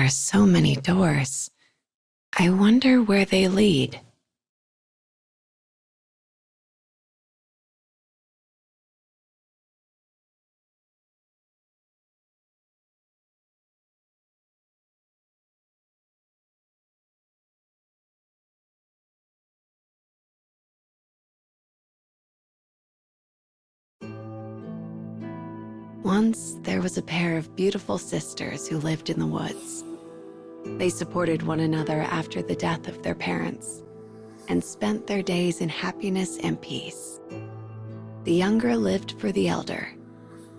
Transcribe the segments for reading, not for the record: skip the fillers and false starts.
are so many doors. I wonder where they lead. Once, there was a pair of beautiful sisters who lived in the woods. They supported one another after the death of their parents and spent their days in happiness and peace. The younger lived for the elder,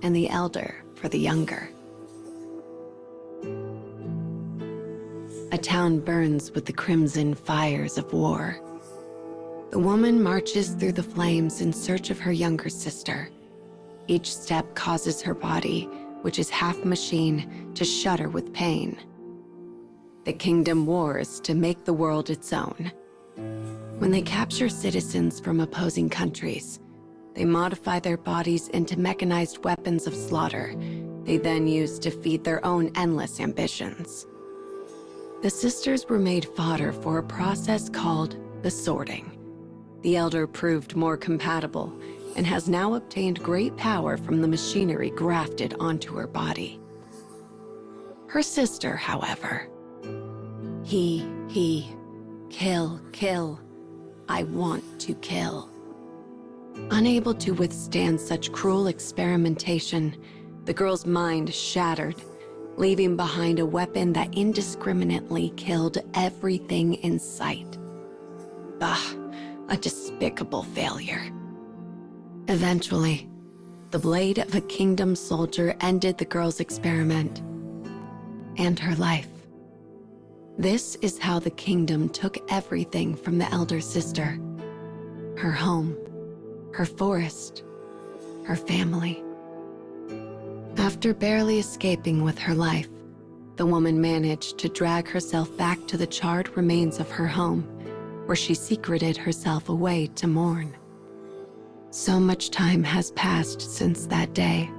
and the elder for the younger. A town burns with the crimson fires of war. The woman marches through the flames in search of her younger sister. Each step causes her body, which is half machine, to shudder with pain. The kingdom wars to make the world its own. When they capture citizens from opposing countries, they modify their bodies into mechanized weapons of slaughter they then use to feed their own endless ambitions. The sisters were made fodder for a process called the sorting. The elder proved more compatible and has now obtained great power from the machinery grafted onto her body. Her sister, however, he, kill, I want to kill. Unable to withstand such cruel experimentation, the girl's mind shattered, leaving behind a weapon that indiscriminately killed everything in sight. A despicable failure. Eventually, the blade of a kingdom soldier ended the girl's experiment and her life. This is how the kingdom took everything from the elder sister: her home, her forest, her family. After barely escaping with her life, the woman managed to drag herself back to the charred remains of her home, where she secreted herself away to mourn. So much time has passed since that day.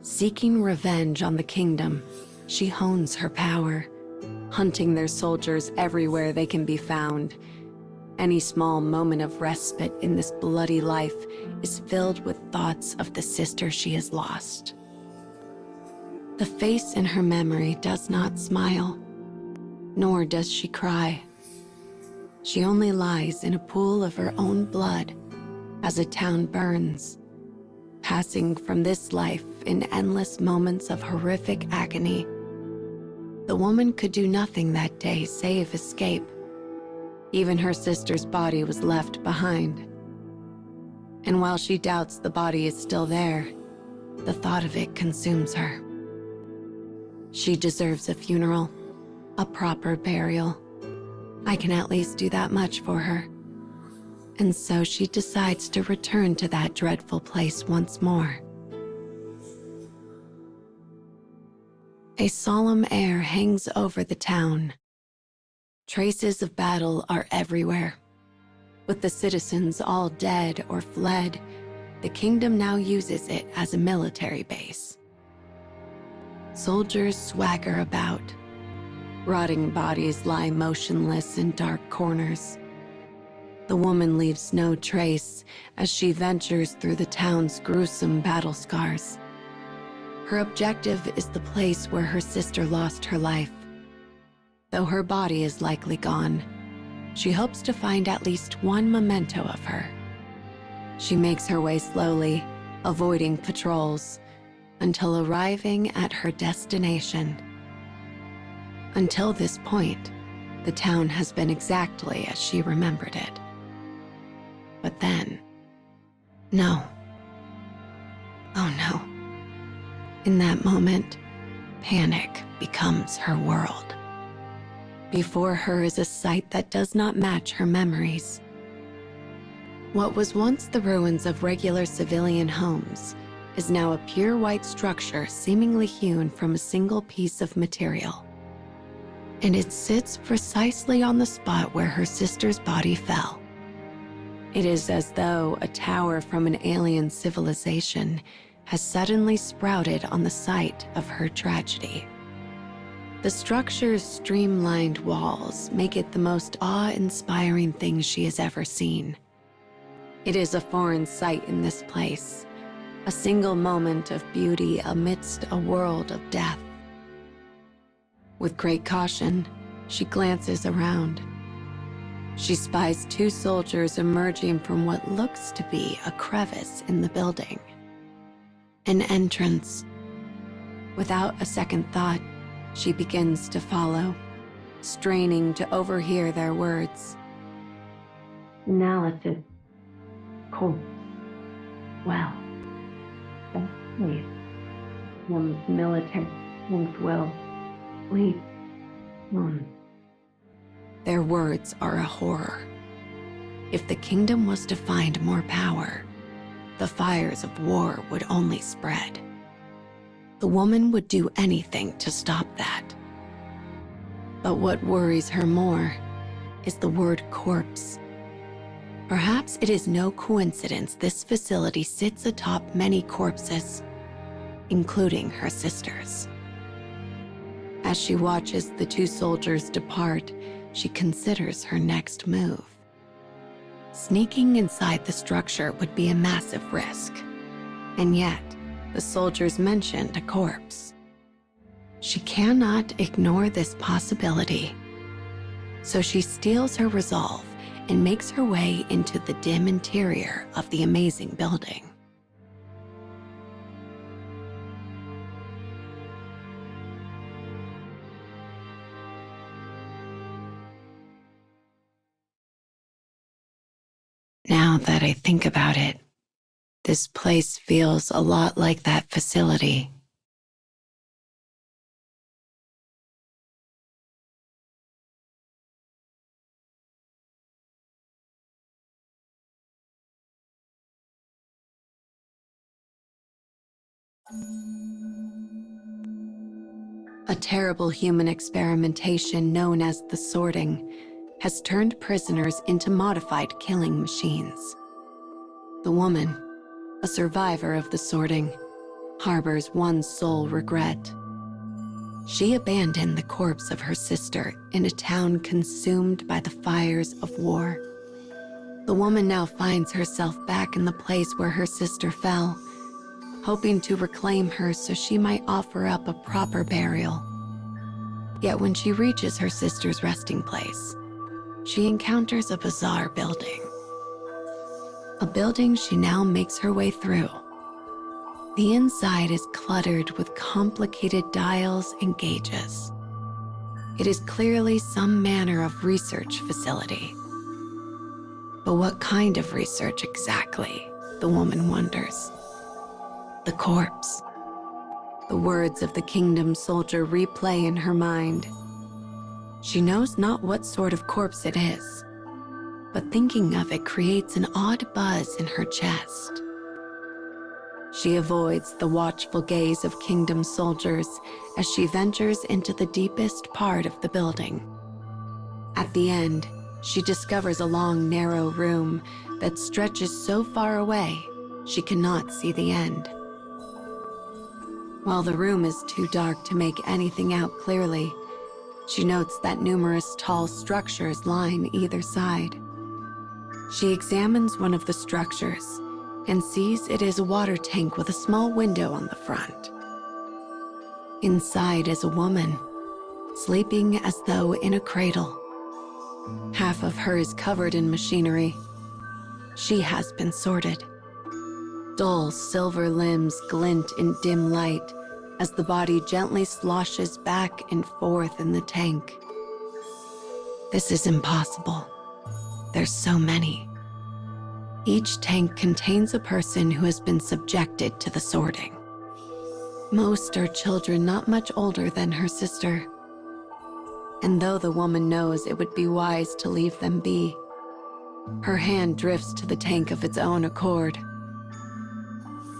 Seeking revenge on the kingdom, she hones her power, hunting their soldiers everywhere they can be found. Any small moment of respite in this bloody life is filled with thoughts of the sister she has lost. The face in her memory does not smile, nor does she cry. She only lies in a pool of her own blood as a town burns, passing from this life in endless moments of horrific agony. The woman could do nothing that day save escape. Even her sister's body was left behind. And while she doubts the body is still there, the thought of it consumes her. She deserves a funeral, a proper burial. I can at least do that much for her. And so she decides to return to that dreadful place once more. A solemn air hangs over the town. Traces of battle are everywhere. With the citizens all dead or fled, the kingdom now uses it as a military base. Soldiers swagger about. Rotting bodies lie motionless in dark corners. The woman leaves no trace as she ventures through the town's gruesome battle scars. Her objective is the place where her sister lost her life. Though her body is likely gone, she hopes to find at least one memento of her. She makes her way slowly, avoiding patrols, until arriving at her destination. Until this point, the town has been exactly as she remembered it. But then, no. Oh no. In that moment, panic becomes her world. Before her is a sight that does not match her memories. What was once the ruins of regular civilian homes is now a pure white structure seemingly hewn from a single piece of material. And it sits precisely on the spot where her sister's body fell. It is as though a tower from an alien civilization has suddenly sprouted on the site of her tragedy. The structure's streamlined walls make it the most awe-inspiring thing she has ever seen. It is a foreign sight in this place, a single moment of beauty amidst a world of death. With great caution, she glances around. She spies two soldiers emerging from what looks to be a crevice in the building. An entrance. Without a second thought, she begins to follow, straining to overhear their words. Analysis. Cold. Well. Please. One's military strength will. Please. Their words are a horror. If the kingdom was to find more power, the fires of war would only spread. The woman would do anything to stop that. But what worries her more is the word corpse. Perhaps it is no coincidence this facility sits atop many corpses, including her sister's. As she watches the two soldiers depart, she considers her next move. Sneaking inside the structure would be a massive risk, and yet the soldiers mentioned a corpse. She cannot ignore this possibility, so she steels her resolve and makes her way into the dim interior of the amazing building. Now that I think about it, this place feels a lot like that facility. A terrible human experimentation known as the sorting has turned prisoners into modified killing machines. The woman, a survivor of the sorting, harbors one sole regret. She abandoned the corpse of her sister in a town consumed by the fires of war. The woman now finds herself back in the place where her sister fell, hoping to reclaim her so she might offer up a proper burial. Yet when she reaches her sister's resting place, she encounters a bizarre building. A building she now makes her way through. The inside is cluttered with complicated dials and gauges. It is clearly some manner of research facility. But what kind of research exactly, the woman wonders. The corpse. The words of the kingdom soldier replay in her mind. She knows not what sort of corpse it is, but thinking of it creates an odd buzz in her chest. She avoids the watchful gaze of kingdom soldiers as she ventures into the deepest part of the building. At the end, she discovers a long, narrow room that stretches so far away she cannot see the end. While the room is too dark to make anything out clearly, she notes that numerous tall structures line either side. She examines one of the structures and sees it is a water tank with a small window on the front. Inside is a woman, sleeping as though in a cradle. Half of her is covered in machinery. She has been sorted. Dull silver limbs glint in dim light as the body gently sloshes back and forth in the tank. This is impossible. There's so many. Each tank contains a person who has been subjected to the sorting. Most are children not much older than her sister. And though the woman knows it would be wise to leave them be, her hand drifts to the tank of its own accord.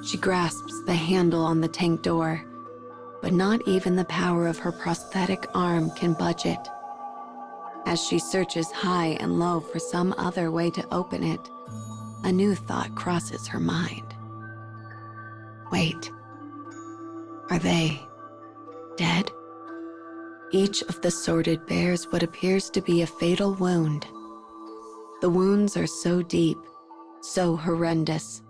She grasps the handle on the tank door, but not even the power of her prosthetic arm can budge it. As she searches high and low for some other way to open it, a new thought crosses her mind. Wait, are they dead? Each of the sorted bears what appears to be a fatal wound. The wounds are so deep, so horrendous,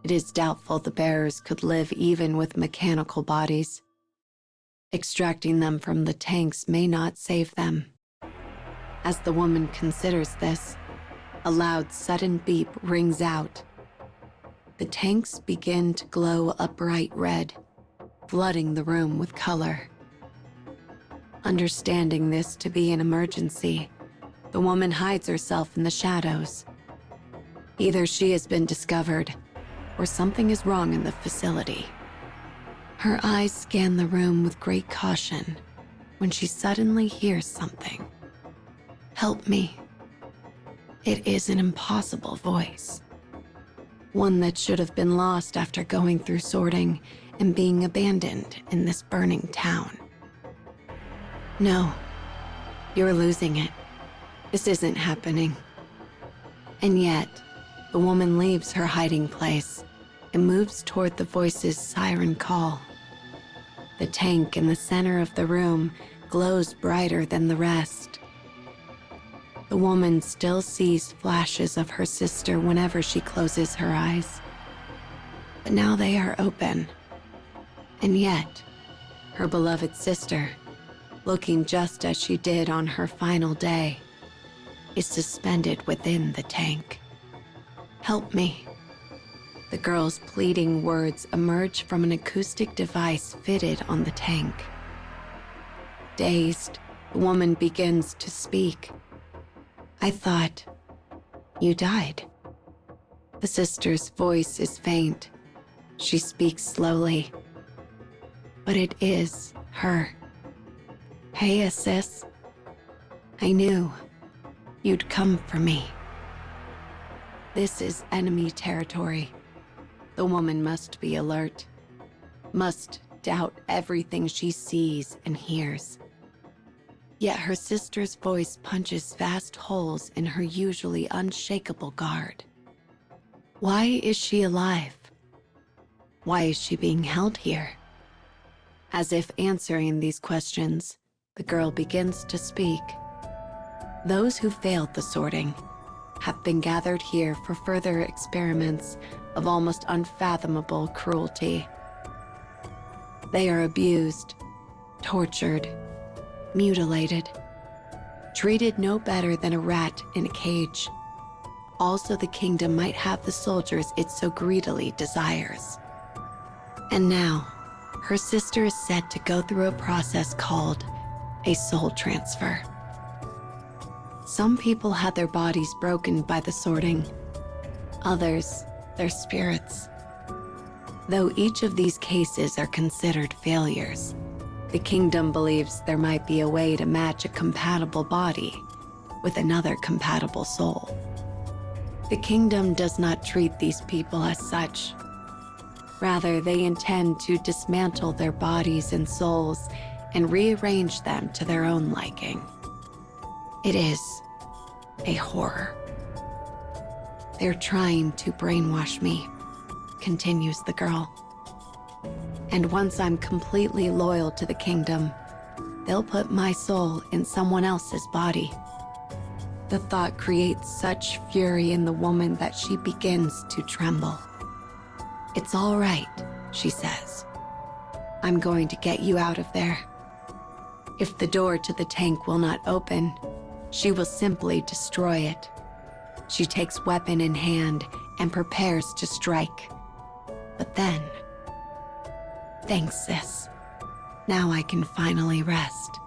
it is doubtful the bearers could live even with mechanical bodies. Extracting them from the tanks may not save them. As the woman considers this, a loud sudden beep rings out. The tanks begin to glow a bright red, flooding the room with color. Understanding this to be an emergency, the woman hides herself in the shadows. Either she has been discovered, or something is wrong in the facility. Her eyes scan the room with great caution when she suddenly hears something. "Help me." It is an impossible voice. One that should have been lost after going through sorting and being abandoned in this burning town. "No, you're losing it. This isn't happening." And yet, the woman leaves her hiding place and moves toward the voice's siren call. The tank in the center of the room glows brighter than the rest. The woman still sees flashes of her sister whenever she closes her eyes. But now they are open. And yet, her beloved sister, looking just as she did on her final day, is suspended within the tank. "Help me." The girl's pleading words emerge from an acoustic device fitted on the tank. Dazed, the woman begins to speak. "I thought you died." The sister's voice is faint. She speaks slowly. But it is her. "Hey, sis. I knew you'd come for me." This is enemy territory. The woman must be alert, must doubt everything she sees and hears. Yet her sister's voice punches vast holes in her usually unshakable guard. Why is she alive? Why is she being held here? As if answering these questions, the girl begins to speak. Those who failed the sorting have been gathered here for further experiments of almost unfathomable cruelty. They are abused, tortured, mutilated, treated no better than a rat in a cage. Also, the kingdom might have the soldiers it so greedily desires. And now, her sister is set to go through a process called a soul transfer. Some people had their bodies broken by the sorting, others, their spirits. Though each of these cases are considered failures, the kingdom believes there might be a way to match a compatible body with another compatible soul. The kingdom does not treat these people as such. Rather, they intend to dismantle their bodies and souls and rearrange them to their own liking. It is a horror. "They're trying to brainwash me," continues the girl. "And once I'm completely loyal to the kingdom, they'll put my soul in someone else's body." The thought creates such fury in the woman that she begins to tremble. "It's all right," she says. "I'm going to get you out of there. If the door to the tank will not open, she will simply destroy it." She takes weapon in hand and prepares to strike. But then, "Thanks, sis. Now I can finally rest."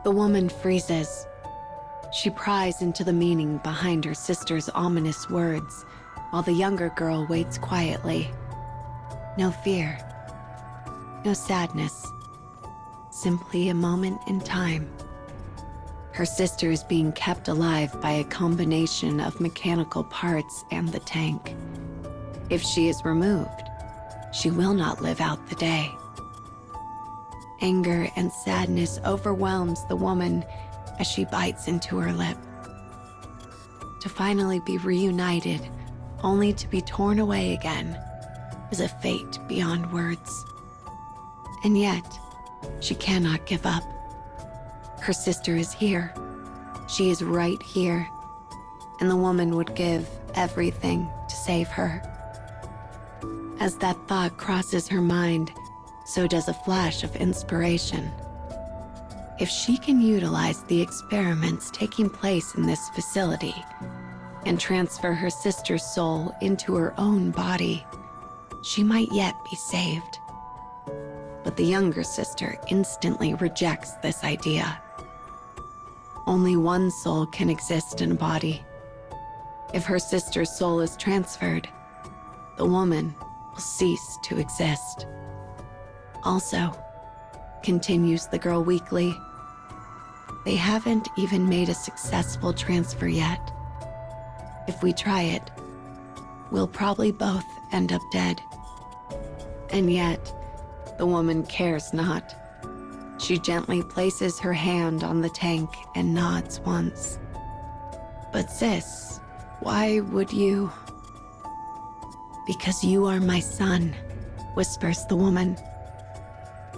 The woman freezes. She pries into the meaning behind her sister's ominous words, while the younger girl waits quietly. No fear, no sadness, simply a moment in time. Her sister is being kept alive by a combination of mechanical parts and the tank. If she is removed, she will not live out the day. Anger and sadness overwhelms the woman as she bites into her lip. To finally be reunited, only to be torn away again, is a fate beyond words. And yet, she cannot give up. Her sister is here. She is right here. And the woman would give everything to save her. As that thought crosses her mind, so does a flash of inspiration. If she can utilize the experiments taking place in this facility and transfer her sister's soul into her own body, she might yet be saved. But the younger sister instantly rejects this idea. Only one soul can exist in a body. If her sister's soul is transferred, the woman will cease to exist. Also, continues the girl weakly, they haven't even made a successful transfer yet. If we try it, we'll probably both end up dead. And yet, the woman cares not. She gently places her hand on the tank and nods once. But sis, why would you? Because you are my son, whispers the woman.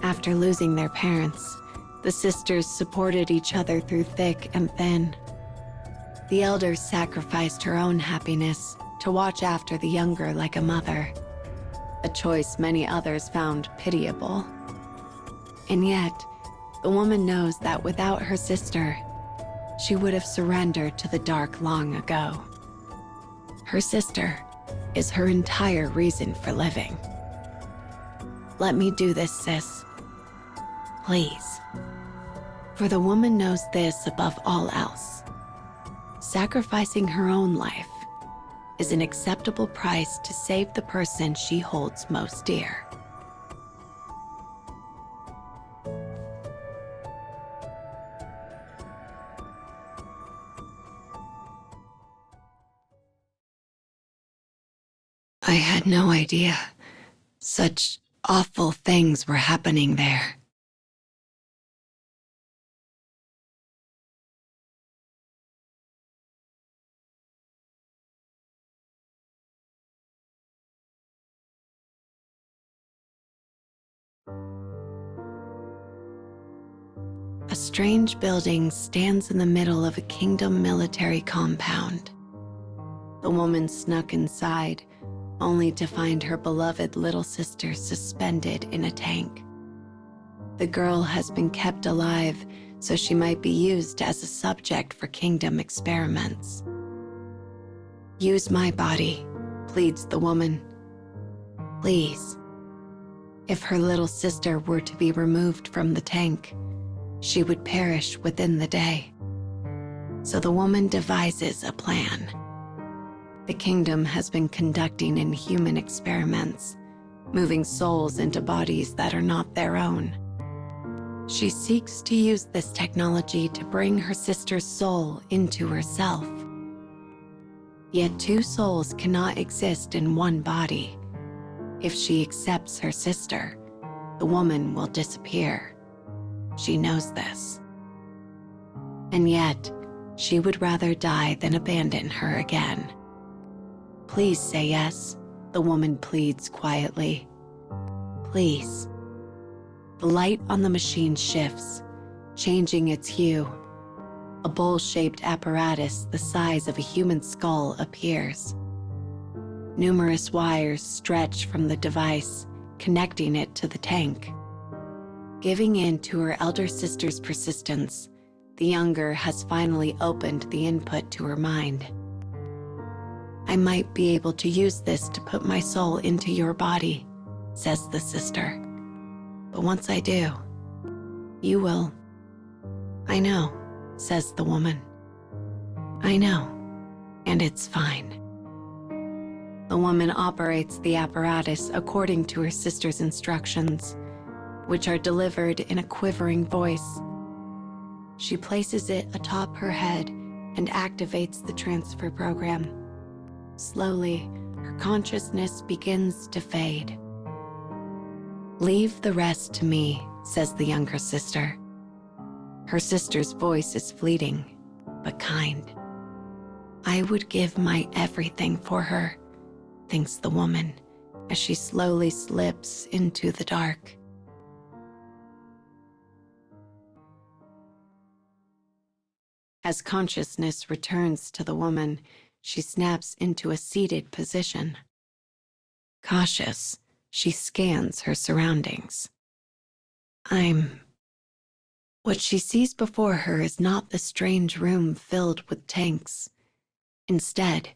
After losing their parents, the sisters supported each other through thick and thin. The elder sacrificed her own happiness to watch after the younger like a mother, a choice many others found pitiable. And yet, the woman knows that without her sister, she would have surrendered to the dark long ago. Her sister is her entire reason for living. Let me do this, sis. Please. For the woman knows this above all else. Sacrificing her own life is an acceptable price to save the person she holds most dear. I had no idea such awful things were happening there. A strange building stands in the middle of a kingdom military compound. The woman snuck inside, only to find her beloved little sister suspended in a tank. The girl has been kept alive so she might be used as a subject for kingdom experiments. Use my body, pleads the woman. Please. If her little sister were to be removed from the tank, she would perish within the day. So the woman devises a plan. The kingdom has been conducting inhuman experiments, moving souls into bodies that are not their own. She seeks to use this technology to bring her sister's soul into herself. Yet two souls cannot exist in one body. If she accepts her sister, the woman will disappear. She knows this. And yet, she would rather die than abandon her again. Please say yes, the woman pleads quietly. Please. The light on the machine shifts, changing its hue. A bowl-shaped apparatus the size of a human skull appears. Numerous wires stretch from the device, connecting it to the tank. Giving in to her elder sister's persistence, the younger has finally opened the input to her mind. I might be able to use this to put my soul into your body, says the sister. But once I do, you will. I know, says the woman. I know, and it's fine. The woman operates the apparatus according to her sister's instructions, which are delivered in a quivering voice. She places it atop her head and activates the transfer program. Slowly, her consciousness begins to fade. Leave the rest to me, says the younger sister. Her sister's voice is fleeting, but kind. I would give my everything for her, thinks the woman, as she slowly slips into the dark. As consciousness returns to the woman, she snaps into a seated position. Cautious, she scans her surroundings. What she sees before her is not the strange room filled with tanks. Instead,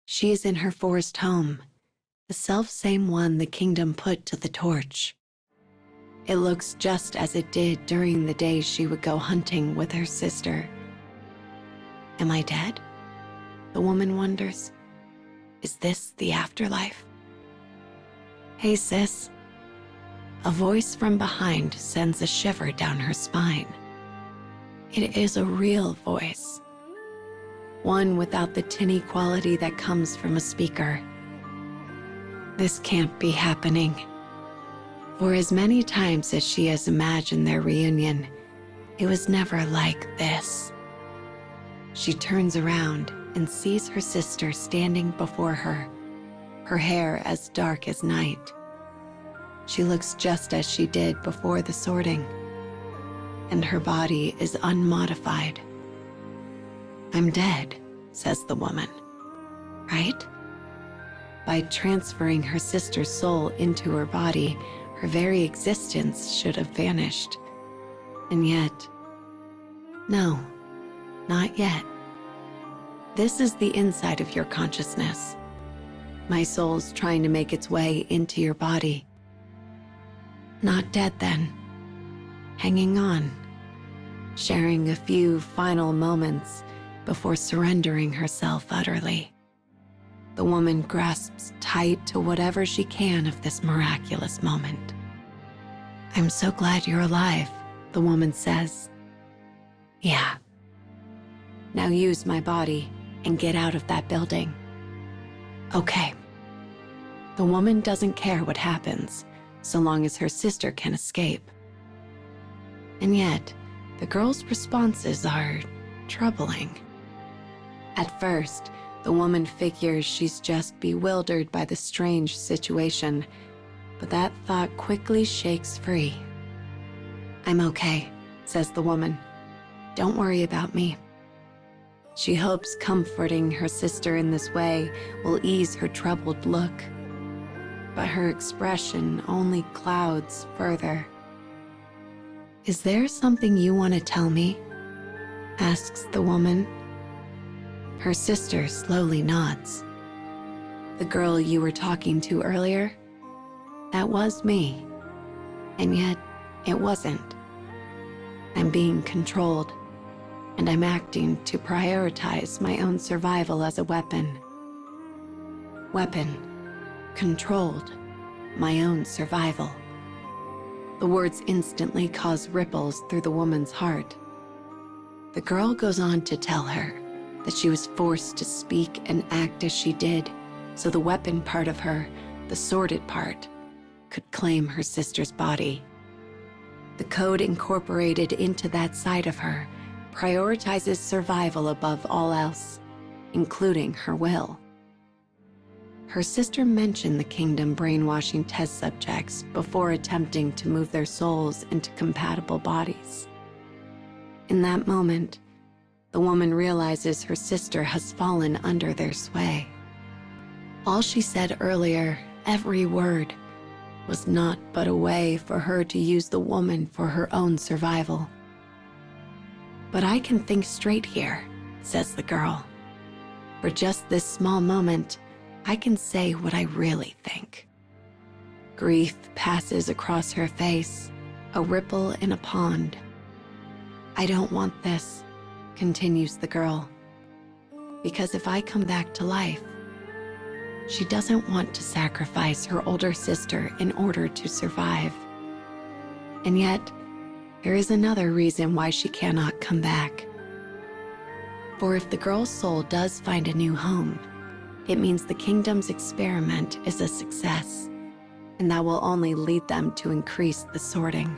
she is in her forest home, the self-same one the kingdom put to the torch. It looks just as it did during the days she would go hunting with her sister. Am I dead? The woman wonders. Is this the afterlife? Hey, sis. A voice from behind sends a shiver down her spine. It is a real voice. One without the tinny quality that comes from a speaker. This can't be happening. For as many times as she has imagined their reunion, it was never like this. She turns around and sees her sister standing before her, her hair as dark as night. She looks just as she did before the sorting, and her body is unmodified. I'm dead, says the woman, right? By transferring her sister's soul into her body, her very existence should have vanished. And yet, no, not yet. This is the inside of your consciousness. My soul's trying to make its way into your body. Not dead then, hanging on, sharing a few final moments before surrendering herself utterly. The woman grasps tight to whatever she can of this miraculous moment. I'm so glad you're alive, the woman says. Yeah. Now use my body and get out of that building. Okay. The woman doesn't care what happens, so long as her sister can escape. And yet, the girl's responses are troubling. At first, the woman figures she's just bewildered by the strange situation, but that thought quickly shakes free. I'm okay, says the woman. Don't worry about me. She hopes comforting her sister in this way will ease her troubled look, but her expression only clouds further. Is there something you want to tell me? Asks the woman. Her sister slowly nods. The girl you were talking to earlier? That was me. And yet, it wasn't. I'm being controlled, and I'm acting to prioritize my own survival as a weapon. Weapon. Controlled. My own survival. The words instantly cause ripples through the woman's heart. The girl goes on to tell her that she was forced to speak and act as she did, so the weapon part of her, the sordid part, could claim her sister's body. The code incorporated into that side of her prioritizes survival above all else, including her will. Her sister mentioned the kingdom brainwashing test subjects before attempting to move their souls into compatible bodies. In that moment, the woman realizes her sister has fallen under their sway. All she said earlier, every word, was not but a way for her to use the woman for her own survival. But I can think straight here, says the girl. For just this small moment, I can say what I really think. Grief passes across her face, a ripple in a pond. I don't want this, continues the girl, because if I come back to life, she doesn't want to sacrifice her older sister in order to survive. And yet, there is another reason why she cannot come back. For if the girl's soul does find a new home, it means the kingdom's experiment is a success, and that will only lead them to increase the sorting.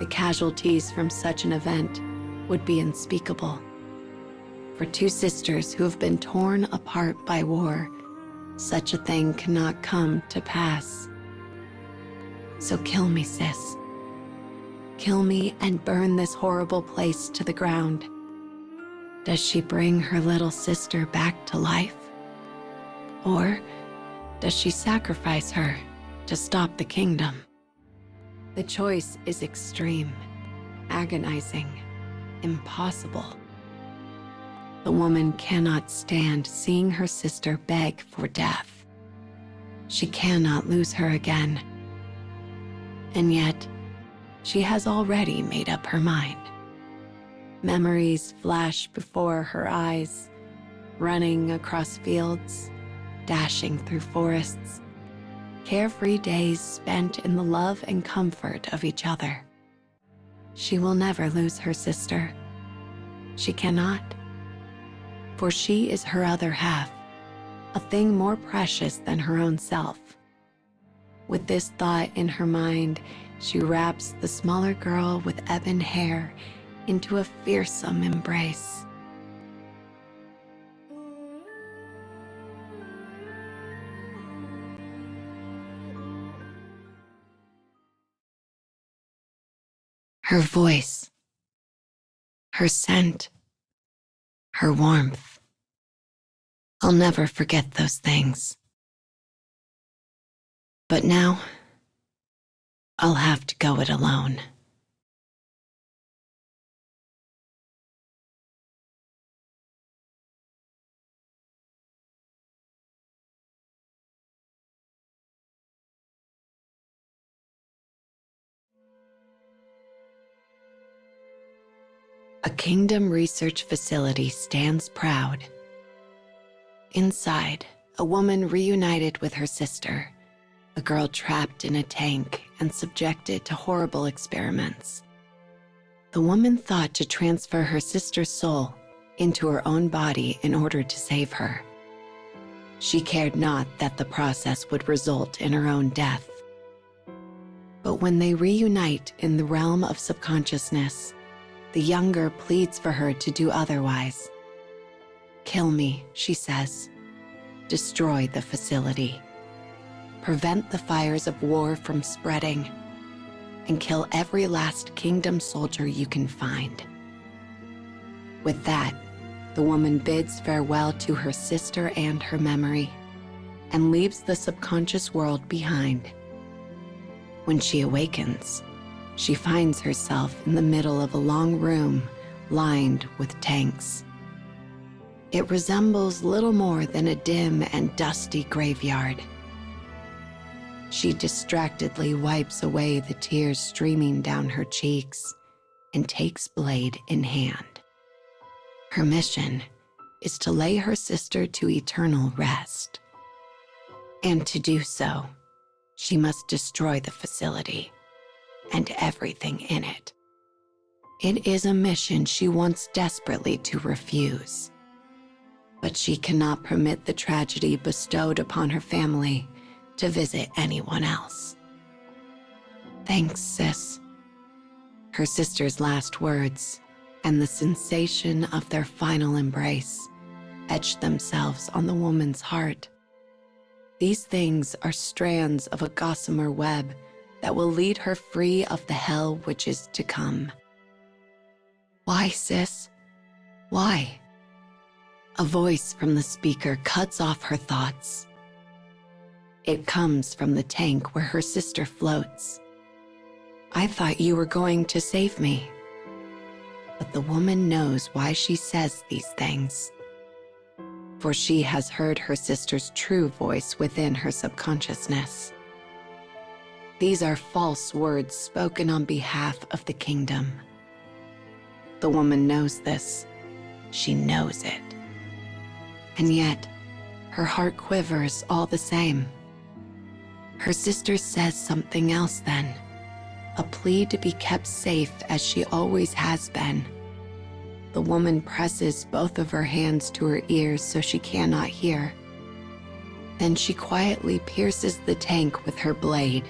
The casualties from such an event would be unspeakable. For two sisters who have been torn apart by war, such a thing cannot come to pass. So kill me, sis. Kill me and burn this horrible place to the ground. Does she bring her little sister back to life? Or does she sacrifice her to stop the kingdom? The choice is extreme, agonizing, impossible. The woman cannot stand seeing her sister beg for death. She cannot lose her again. And yet, she has already made up her mind. Memories flash before her eyes, running across fields, dashing through forests, carefree days spent in the love and comfort of each other. She will never lose her sister. She cannot, for she is her other half, a thing more precious than her own self. With this thought in her mind, she wraps the smaller girl with ebon hair into a fearsome embrace. Her voice, her scent, her warmth. I'll never forget those things. But now, I'll have to go it alone. A kingdom research facility stands proud. Inside, a woman reunited with her sister, a girl trapped in a tank and subjected to horrible experiments. The woman thought to transfer her sister's soul into her own body in order to save her. She cared not that the process would result in her own death. But when they reunite in the realm of subconsciousness, the younger pleads for her to do otherwise. "Kill me," she says. "Destroy the facility. Prevent the fires of war from spreading, and kill every last kingdom soldier you can find." With that, the woman bids farewell to her sister and her memory, and leaves the subconscious world behind. When she awakens, she finds herself in the middle of a long room lined with tanks. It resembles little more than a dim and dusty graveyard. She distractedly wipes away the tears streaming down her cheeks and takes blade in hand. Her mission is to lay her sister to eternal rest. And to do so, she must destroy the facility and everything in it. It is a mission she wants desperately to refuse. But she cannot permit the tragedy bestowed upon her family to visit anyone else. "Thanks, sis." Her sister's last words and the sensation of their final embrace etched themselves on the woman's heart. These things are strands of a gossamer web that will lead her free of the hell which is to come. "Why, sis? Why?" A voice from the speaker cuts off her thoughts. It comes from the tank where her sister floats. "I thought you were going to save me." But the woman knows why she says these things. For she has heard her sister's true voice within her subconsciousness. These are false words spoken on behalf of the kingdom. The woman knows this. She knows it. And yet, her heart quivers all the same. Her sister says something else then, a plea to be kept safe as she always has been. The woman presses both of her hands to her ears so she cannot hear. Then she quietly pierces the tank with her blade.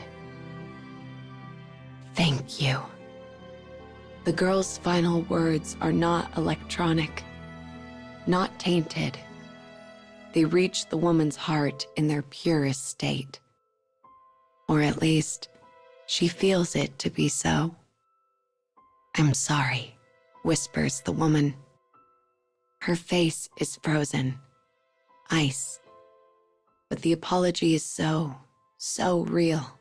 "Thank you." The girl's final words are not electronic, not tainted. They reach the woman's heart in their purest state. Or at least, she feels it to be so. "I'm sorry," whispers the woman. Her face is frozen, ice. But the apology is so real.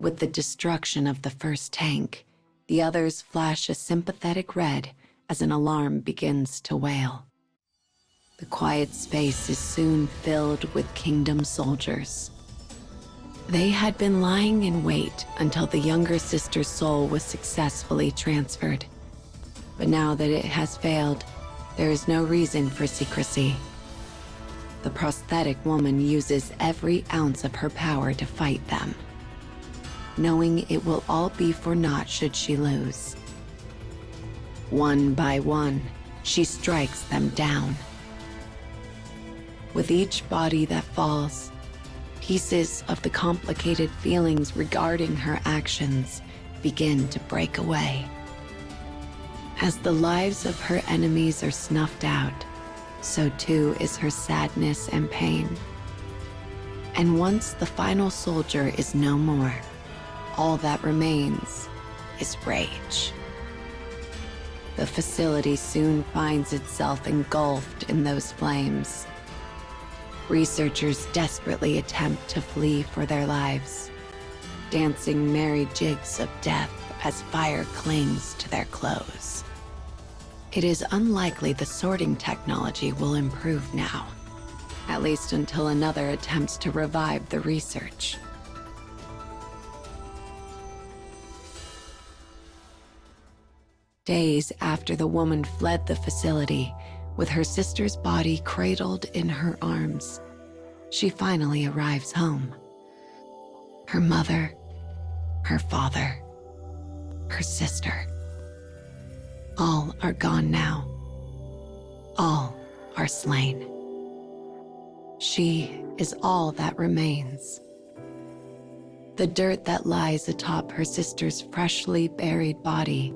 With the destruction of the first tank, the others flash a sympathetic red as an alarm begins to wail. The quiet space is soon filled with Kingdom soldiers. They had been lying in wait until the younger sister's soul was successfully transferred. But now that it has failed, there is no reason for secrecy. The prosthetic woman uses every ounce of her power to fight them, knowing it will all be for naught should she lose. One by one, she strikes them down. With each body that falls, pieces of the complicated feelings regarding her actions begin to break away. As the lives of her enemies are snuffed out, so too is her sadness and pain. And once the final soldier is no more, all that remains is rage. The facility soon finds itself engulfed in those flames. Researchers desperately attempt to flee for their lives, dancing merry jigs of death as fire clings to their clothes. It is unlikely the sorting technology will improve now, at least until another attempts to revive the research. Days after the woman fled the facility, with her sister's body cradled in her arms, she finally arrives home. Her mother, her father, her sister, all are gone now. All are slain. She is all that remains. The dirt that lies atop her sister's freshly buried body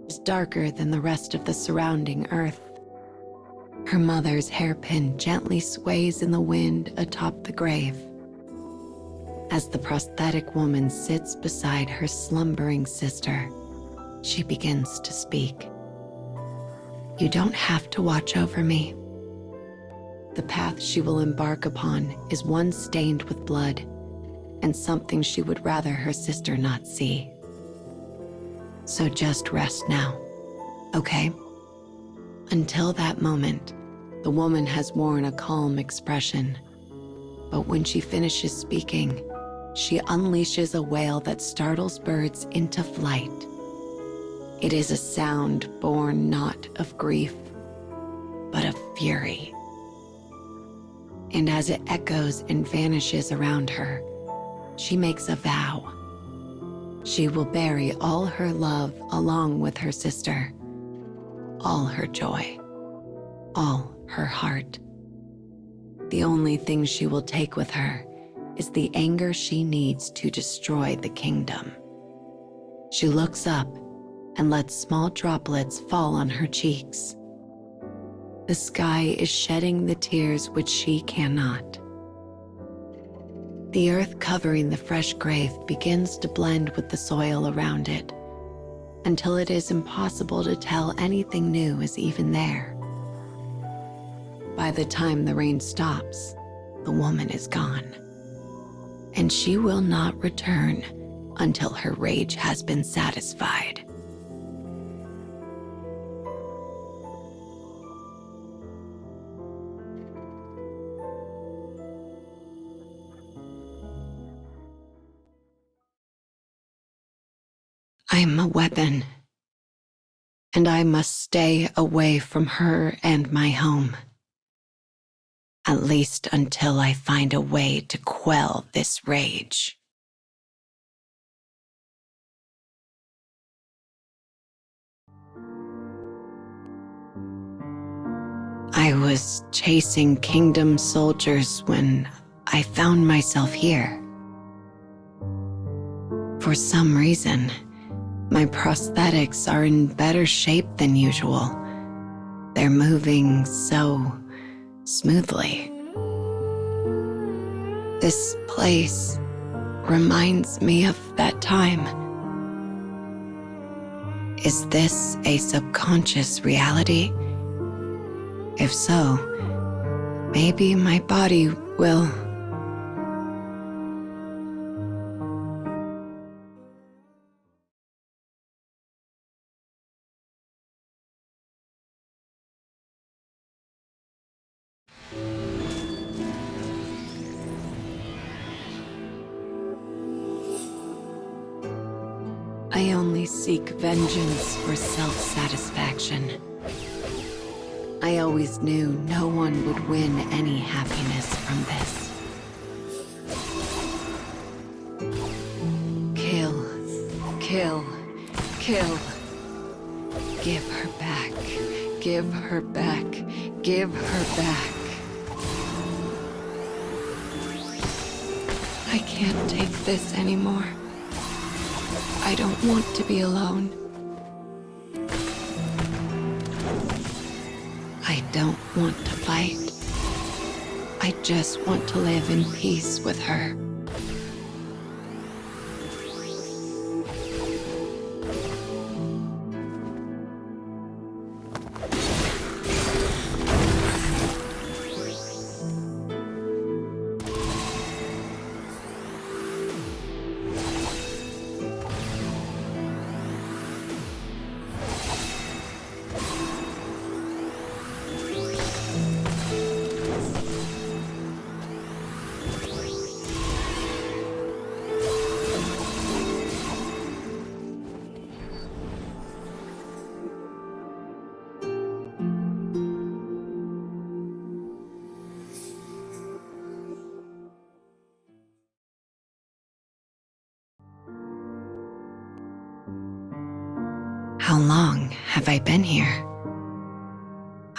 is darker than the rest of the surrounding earth. Her mother's hairpin gently sways in the wind atop the grave. As the prosthetic woman sits beside her slumbering sister, she begins to speak. You don't have to watch over me. The path she will embark upon is one stained with blood, and something she would rather her sister not see. So just rest now, okay? Until that moment, the woman has worn a calm expression. But when she finishes speaking, she unleashes a wail that startles birds into flight. It is a sound born not of grief, but of fury. And as it echoes and vanishes around her, she makes a vow. She will bury all her love along with her sister, all her joy, all her heart. The only thing she will take with her is the anger she needs to destroy the kingdom. She looks up and lets small droplets fall on her cheeks. The sky is shedding the tears which she cannot. The earth covering the fresh grave begins to blend with the soil around it, until it is impossible to tell anything new is even there. By the time the rain stops, the woman is gone, and she will not return until her rage has been satisfied. I'm a weapon, and I must stay away from her and my home. At least until I find a way to quell this rage. I was chasing Kingdom soldiers when I found myself here. For some reason, my prosthetics are in better shape than usual. They're moving so smoothly. This place reminds me of that time. Is this a subconscious reality, If so, maybe my body will... I only seek vengeance for self-satisfaction. I always knew no one would win any happiness from this. Kill, kill, kill. Give her back, give her back, give her back. I can't take this anymore. I don't want to be alone. I don't want to fight. I just want to live in peace with her. How long have I been here?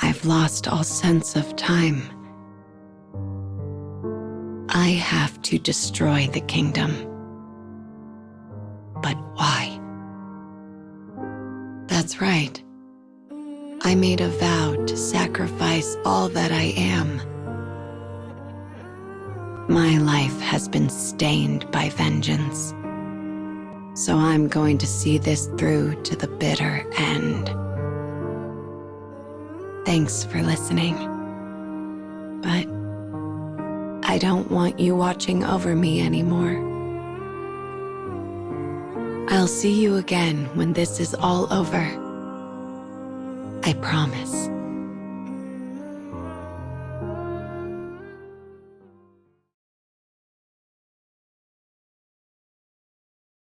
I've lost all sense of time. I have to destroy the kingdom. But why? That's right. I made a vow to sacrifice all that I am. My life has been stained by vengeance. So I'm going to see this through to the bitter end. Thanks for listening. But I don't want you watching over me anymore. I'll see you again when this is all over. I promise.